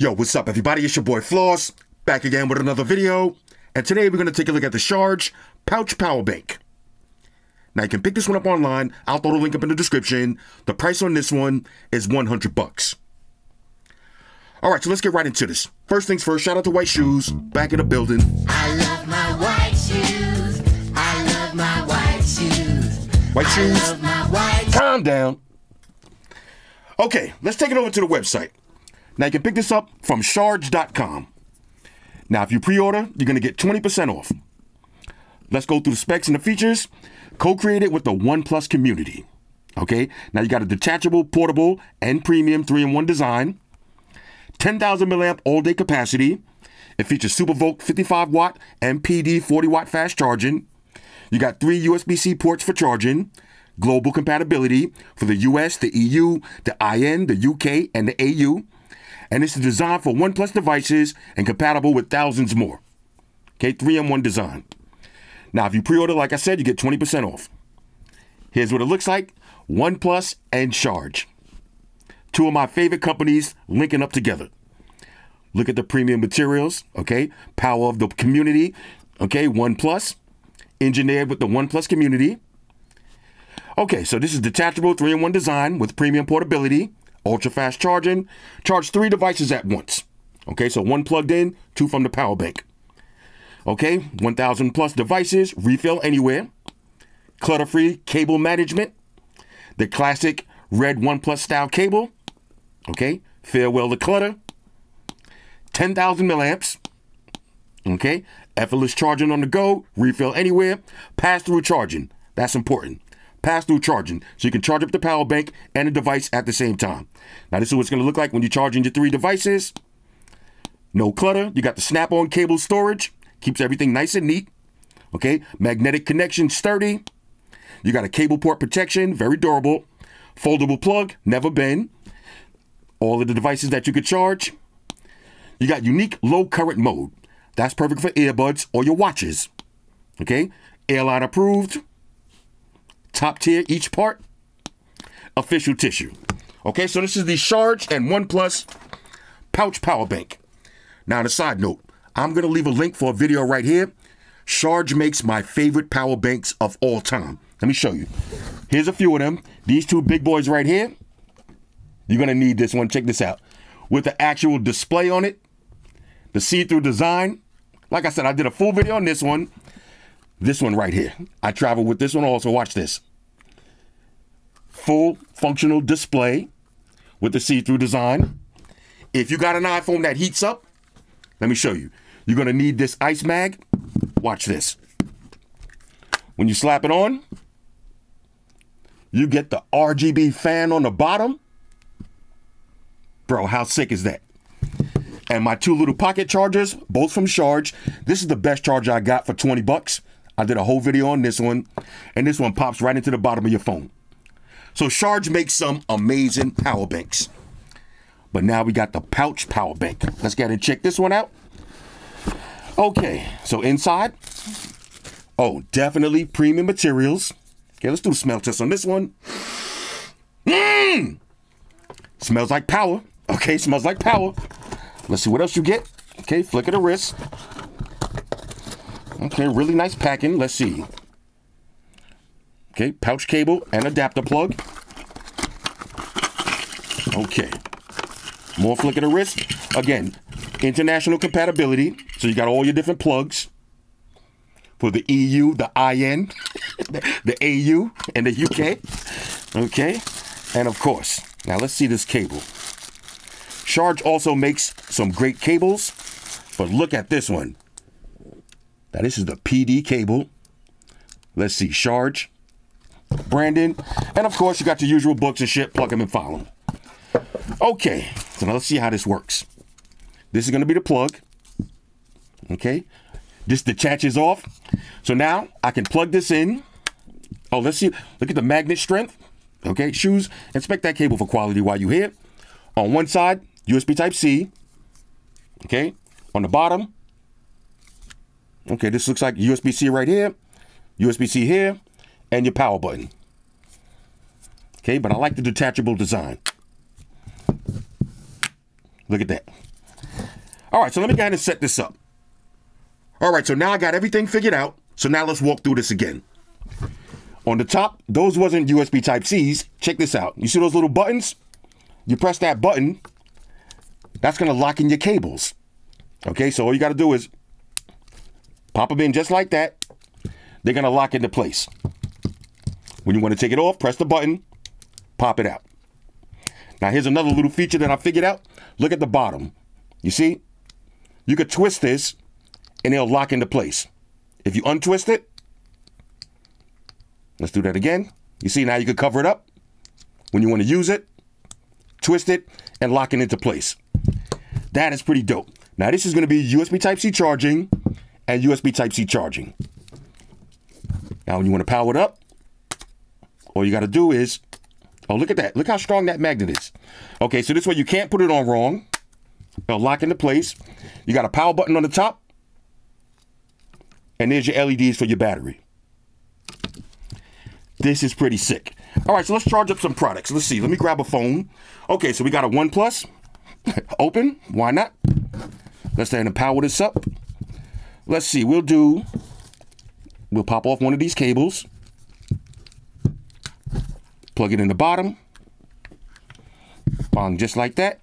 Yo, what's up everybody? It's your boy Floss, back again with another video. And today we're going to take a look at the Sharge pouch power bank. Now you can pick this one up online. I'll throw the link up in the description. The price on this one is 100 bucks. All right, so let's get right into this. First things first, shout out to White Shoes, back in the building. I love my white shoes. I love my white shoes. White shoes, I love my white calm down. Okay, let's take it over to the website. Now you can pick this up from Sharge.com. Now if you pre-order, you're going to get 20% off. Let's go through the specs and the features. Co-created with the OnePlus community. Okay, now you got a detachable, portable, and premium 3-in-1 design. 10,000 milliamp all-day capacity. It features SuperVolt 55 watt and PD 40 watt fast charging. You got 3 USB-C ports for charging. Global compatibility for the US, the EU, the IN, the UK, and the AU. And this is designed for OnePlus devices and compatible with thousands more. Okay, 3-in-1 design. Now, if you pre-order, like I said, you get 20% off. Here's what it looks like. OnePlus and Sharge. Two of my favorite companies linking up together. Look at the premium materials, okay? Power of the community, okay? OnePlus, engineered with the OnePlus community. Okay, so this is detachable 3-in-1 design with premium portability, ultra fast charging, charge 3 devices at once. Okay, so 1 plugged in, 2 from the power bank. Okay, 1,000 plus devices, refill anywhere. Clutter-free cable management. The classic red OnePlus style cable. Okay, farewell to clutter. 10,000 milliamps. Okay, effortless charging on the go, refill anywhere. Pass-through charging, that's important. Pass-through charging, so you can charge up the power bank and the device at the same time. Now this is what it's going to look like when you're charging your 3 devices. No clutter. You got the snap-on cable storage, keeps everything nice and neat. Okay, magnetic connection, sturdy. You got a cable port protection, very durable. Foldable plug, never bend. All of the devices that you could charge. You got unique low current mode. That's perfect for earbuds or your watches. Okay, airline approved. Top tier each part. Official tissue. Okay, so this is the Sharge and OnePlus pouch power bank. Now on a side note, I'm going to leave a link for a video right here. Sharge makes my favorite power banks of all time. Let me show you. Here's a few of them. These 2 big boys right here. You're going to need this one. Check this out. With the actual display on it. The see-through design. Like I said, I did a full video on this one. This one right here. I travel with this one also. Watch this. Full functional display with the see-through design. If you got an iPhone that heats up, let me show you. You're going to need this ice mag. Watch this. When you slap it on, you get the RGB fan on the bottom. Bro, how sick is that? And my 2 little pocket chargers, both from Sharge. This is the best charger I got for 20 bucks. I did a whole video on this one, and this one pops right into the bottom of your phone. So Sharge makes some amazing power banks. But now we got the pouch power bank. Let's get and check this one out. Okay, so inside, oh, definitely premium materials. Okay, let's do a smell test on this one. Smells like power. Okay, smells like power. Let's see what else you get. Okay, flick of the wrist. Okay, really nice packing. Let's see. Okay, pouch cable and adapter plug. Okay. More flick of the wrist. Again, international compatibility. So you got all your different plugs for the EU, the IN, the AU, and the UK. Okay. And of course, now let's see this cable. Sharge also makes some great cables, but look at this one. Now this is the PD cable. Let's see, Sharge, Brandon, and of course you got your usual books and shit, plug them and follow them. Okay, so now let's see how this works. This is gonna be the plug. Okay, this detaches off. So now I can plug this in. Oh, let's see, look at the magnet strength. Okay, shoes, inspect that cable for quality while you're here. On one side, USB Type-C. Okay, on the bottom, okay, this looks like USB-C right here, USB-C here, and your power button. Okay, but I like the detachable design. Look at that. All right, so let me go ahead and set this up. All right, so now I got everything figured out. So now let's walk through this again. On the top, those wasn't USB Type-Cs. Check this out. You see those little buttons? You press that button, that's gonna lock in your cables. Okay, so all you gotta do is pop them in just like that. They're gonna lock into place. When you wanna take it off, press the button, pop it out. Now here's another little feature that I figured out. Look at the bottom. You see? You could twist this and it'll lock into place. If you untwist it, let's do that again. You see, now you can cover it up. When you want to use it, twist it and lock it into place. That is pretty dope. Now this is going to be USB Type-C charging and USB Type-C charging. Now when you want to power it up, all you got to do is, oh, look at that. Look how strong that magnet is. Okay, so this way you can't put it on wrong. It'll lock into place. You got a power button on the top. And there's your LEDs for your battery. This is pretty sick. All right, so let's charge up some products. Let's see. Let me grab a phone. Okay, so we got a OnePlus. Open. Why not? Let's go ahead and power this up. Let's see. We'll pop off one of these cables. Plug it in the bottom. Bong, just like that.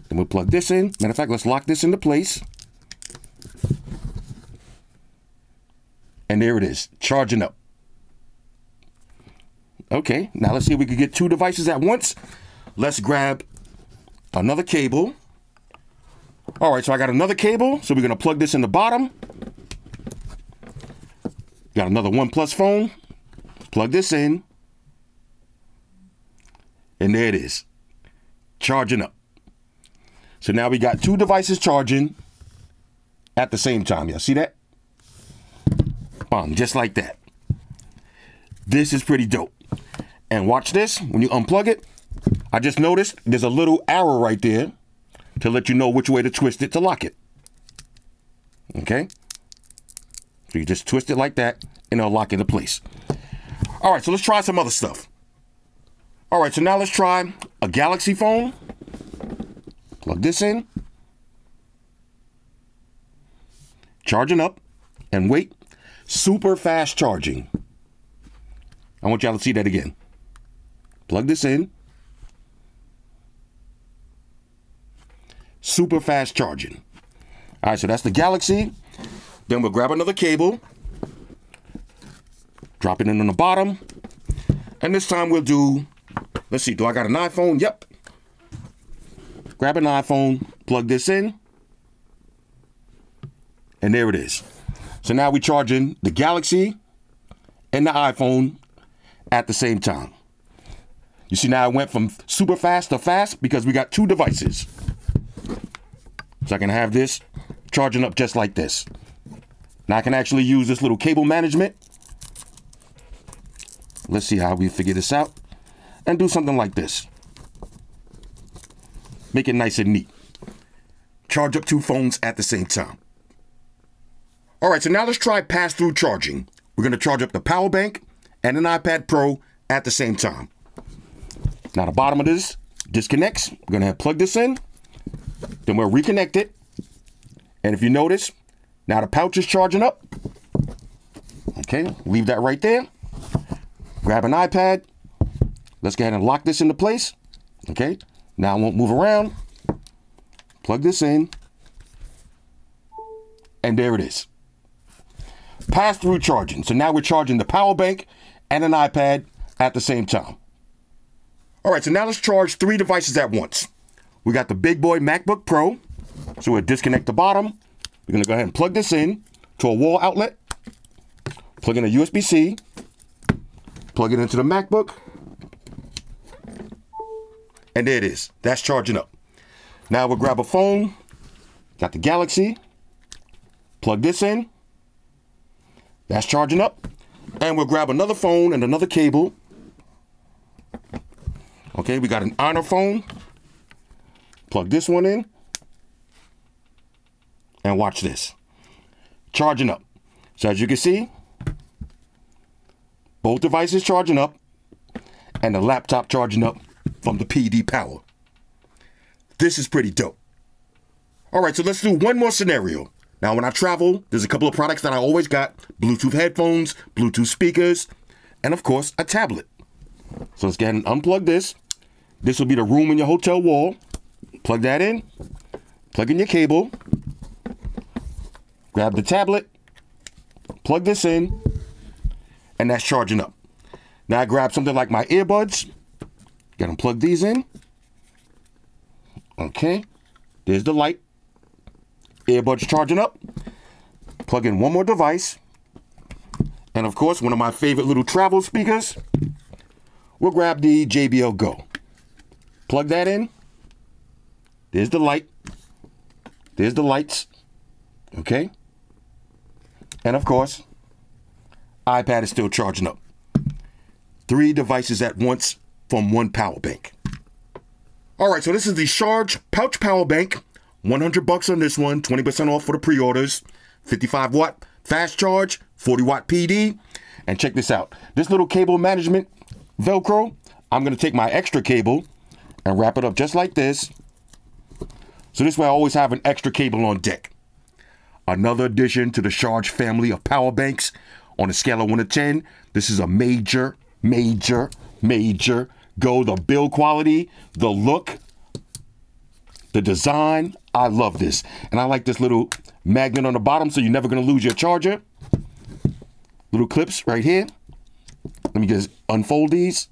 Then we'll plug this in. Matter of fact, let's lock this into place. And there it is, charging up. Okay, now let's see if we can get two devices at once. Let's grab another cable. All right, so I got another cable, so we're gonna plug this in the bottom. Got another OnePlus phone. Plug this in. And there it is, charging up. So now we got two devices charging at the same time. Y'all see that? Bang, just like that. This is pretty dope. And watch this, when you unplug it, I just noticed there's a little arrow right there to let you know which way to twist it to lock it. Okay? So you just twist it like that and it'll lock into place. All right, so let's try some other stuff. All right, so now let's try a Galaxy phone. Plug this in. Charging up. And wait. Super fast charging. I want y'all to see that again. Plug this in. Super fast charging. All right, so that's the Galaxy. Then we'll grab another cable. Drop it in on the bottom. And this time we'll do, let's see, do I got an iPhone? Yep. Grab an iPhone, plug this in. And there it is. So now we're charging the Galaxy and the iPhone at the same time. You see, now I went from super fast to fast because we got two devices. So I can have this charging up just like this. Now I can actually use this little cable management. Let's see how we figure this out and do something like this. Make it nice and neat. Charge up two phones at the same time. All right, so now let's try pass-through charging. We're going to charge up the power bank and an iPad Pro at the same time. Now the bottom of this disconnects. We're going to plug this in. Then we'll reconnect it. And if you notice, now the pouch is charging up. Okay, leave that right there. Grab an iPad. Let's go ahead and lock this into place. Okay, now it won't move around. Plug this in. And there it is. Pass-through charging. So now we're charging the power bank and an iPad at the same time. All right, so now let's charge three devices at once. We got the big boy MacBook Pro. So we'll disconnect the bottom. We're going to go ahead and plug this in to a wall outlet. Plug in a USB-C. Plug it into the MacBook. And there it is. That's charging up. Now we'll grab a phone. Got the Galaxy. Plug this in. That's charging up. And we'll grab another phone and another cable. Okay, we got an Honor phone. Plug this one in. And watch this. Charging up. So as you can see, both devices charging up and the laptop charging up from the PD power. This is pretty dope. All right, so let's do one more scenario. Now, when I travel, there's a couple of products that I always got. Bluetooth headphones, Bluetooth speakers, and of course, a tablet. So let's go ahead and unplug this. This will be the room in your hotel wall. Plug that in. Plug in your cable. Grab the tablet. Plug this in. And that's charging up. Now I grab something like my earbuds. Gotta plug these in. Okay. There's the light. Earbuds charging up. Plug in one more device. And of course, one of my favorite little travel speakers. We'll grab the JBL Go. Plug that in. There's the light. There's the lights. Okay. And of course, iPad is still charging up. 3 devices at once from one power bank. All right, so this is the Sharge pouch power bank. $100 on this one, 20% off for the pre-orders. 55 watt fast charge, 40 watt PD. And check this out. This little cable management Velcro, I'm gonna take my extra cable and wrap it up just like this. So this way I always have an extra cable on deck. Another addition to the Sharge family of power banks. On a scale of 1 to 10, this is a major go. The build quality, the look, the design, I love this. And I like this little magnet on the bottom so you're never gonna lose your charger. Little clips right here. Let me just unfold these,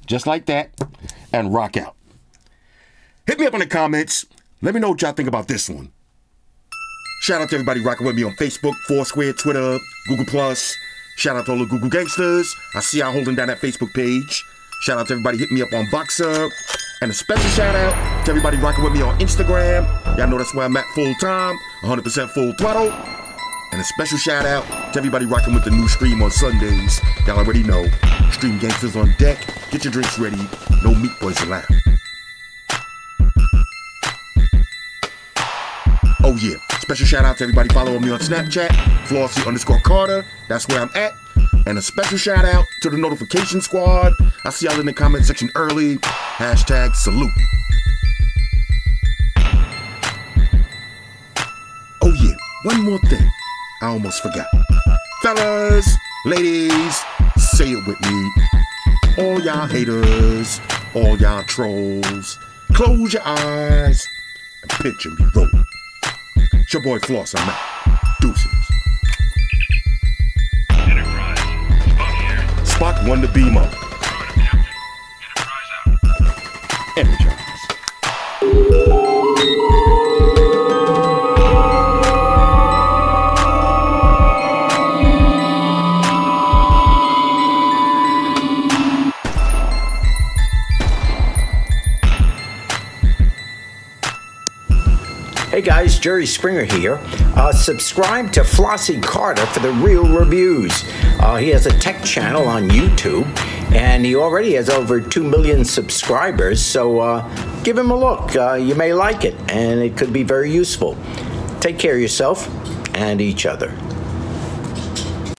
just like that, and rock out. Hit me up in the comments. Let me know what y'all think about this one. Shout out to everybody rocking with me on Facebook, Foursquare, Twitter, Google+. Shout out to all the Google gangsters. I see y'all holding down that Facebook page. Shout out to everybody hitting me up on Boxer. And a special shout out to everybody rocking with me on Instagram. Y'all know that's where I'm at full time, 100% full throttle. And a special shout out to everybody rocking with the new stream on Sundays. Y'all already know, Stream Gangsters on deck. Get your drinks ready. No meat boys allowed. Oh yeah, special shout out to everybody following me on Snapchat, Flossy_Carter. That's where I'm at. And a special shout out to the notification squad. I see y'all in the comment section early. Hashtag salute. Oh yeah, one more thing. I almost forgot. Fellas, ladies, say it with me. All y'all haters, all y'all trolls, close your eyes and picture me rolling. It's your boy Floss, I'm out. Deuces. Enterprise. Spock here. Spock won the beam up. Enterprise out. Energize. Hey guys, Jerry Springer here. Subscribe to Flossy Carter for the real reviews. He has a tech channel on YouTube, and he already has over 2 million subscribers, so give him a look. You may like it, and it could be very useful. Take care of yourself and each other.